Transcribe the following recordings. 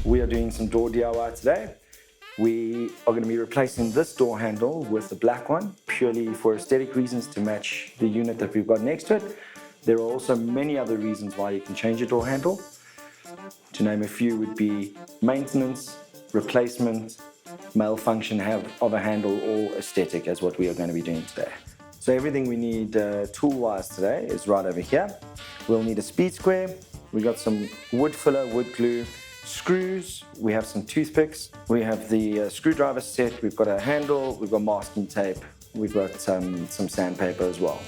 We are doing some door DIY today. We are going to be replacing this door handle with the black one, purely for aesthetic reasons to match the unit that we've got next to it. There are also many other reasons why you can change a door handle. To name a few would be maintenance, replacement, malfunction of a handle, or aesthetic, as what we are going to be doing today. So everything we need tool-wise today is right over here. We'll need a speed square. We got some wood filler, wood glue, screws. We have some toothpicks. We have the screwdriver set. We've got a handle. We've got masking tape. We've got some sandpaper as well.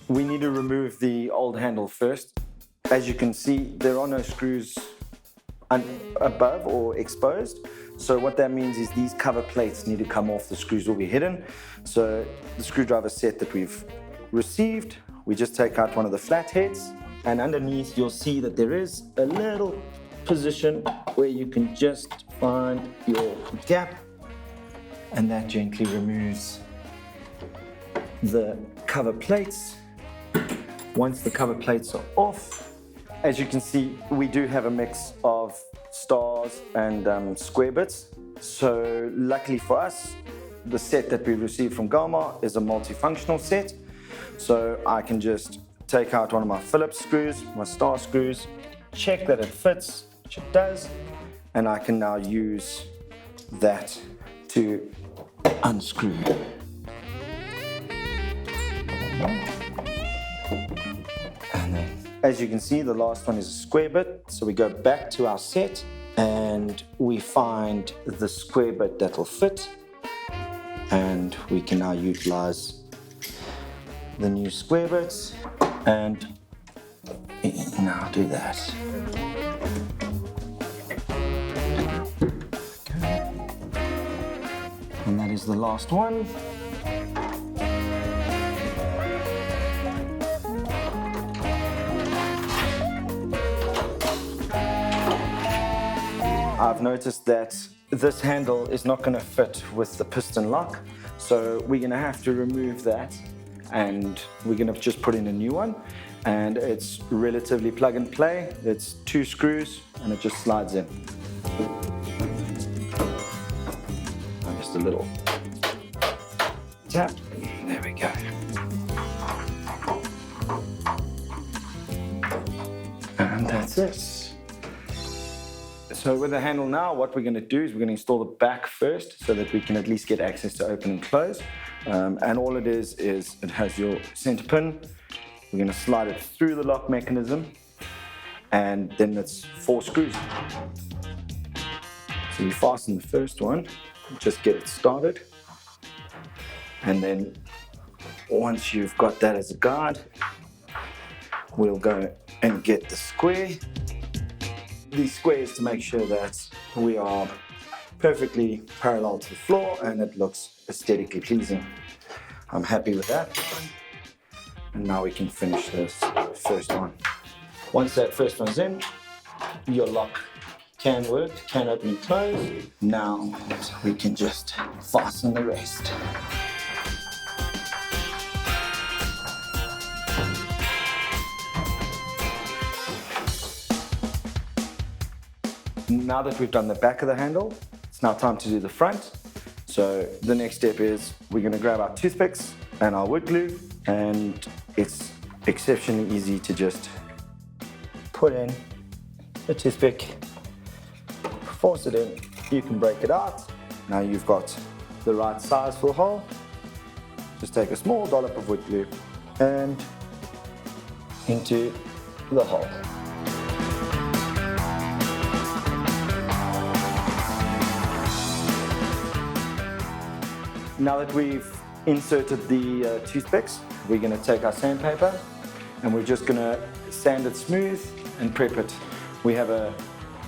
We need to remove the old handle first. As you can see, there are no screws above or exposed. So what that means is these cover plates need to come off. The screws will be hidden. So the screwdriver set that we've received, we just take out one of the flat heads, and underneath you'll see that there is a little position where you can just find your gap, and that gently removes the cover plates. Once the cover plates are off, as you can see, we do have a mix of stars and square bits. So luckily for us, the set that we received from Galmar is a multifunctional set. So I can just take out one of my Phillips screws, my star screws, check that it fits, which it does, and I can now use that to unscrew. And then, as you can see, the last one is a square bit. So we go back to our set and we find the square bit that will fit, and we can now utilize the new square bits and now do that. Okay. And that is the last one. I've noticed that this handle is not going to fit with the piston lock, so we're going to have to remove that, and we're going to just put in a new one, and it's relatively plug and play. It's 2 screws and it just slides in. And just a little tap. There we go. And that's it. So with the handle now, what we're going to do is we're going to install the back first so that we can at least get access to open and close. And all it is it has your center pin. We're going to slide it through the lock mechanism, and then it's 4 screws. So you fasten the first one, just get it started. And then once you've got that as a guide, we'll go and get the square. These squares to make sure that we are perfectly parallel to the floor and it looks aesthetically pleasing. I'm happy with that. And now we can finish this first one. Once that first one's in, your lock can work, can open and close. Now we can just fasten the rest. Now that we've done the back of the handle, it's now time to do the front. So the next step is we're going to grab our toothpicks and our wood glue, and it's exceptionally easy to just put in a toothpick, force it in, you can break it out. Now you've got the right size for the hole. Just take a small dollop of wood glue and into the hole. Now that we've inserted the toothpicks, we're going to take our sandpaper and we're just going to sand it smooth and prep it. We have a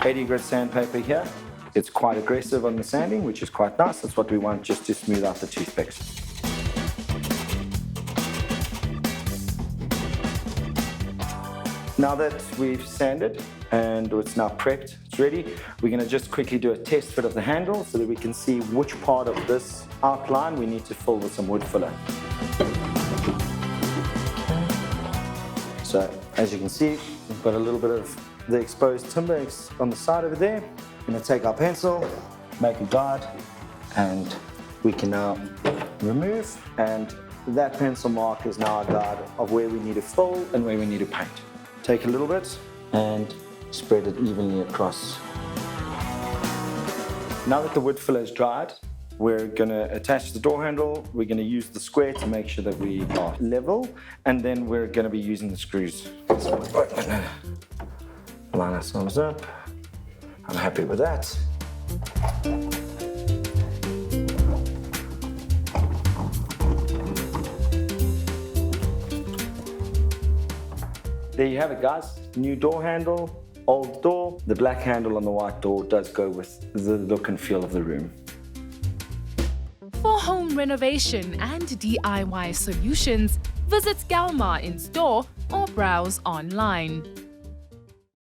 80 grit sandpaper here. It's quite aggressive on the sanding, which is quite nice. That's what we want, just to smooth out the toothpicks. Now that we've sanded and it's now prepped, it's ready, we're going to just quickly do a test fit of the handle so that we can see which part of this outline we need to fill with some wood filler. So as you can see, we've got a little bit of the exposed timber on the side over there. We're going to take our pencil, make a guide, and we can now remove, and that pencil mark is now a guide of where we need to fill and where we need to paint. Take a little bit and spread it evenly across. Now that the wood filler is dried, we're going to attach the door handle. We're going to use the square to make sure that we are level, and then we're going to be using the screws. So we're going to line ourselves up. I'm happy with that. There you have it, guys. New door handle, old door. The black handle on the white door does go with the look and feel of the room. For home renovation and DIY solutions, visit Galma in store or browse online.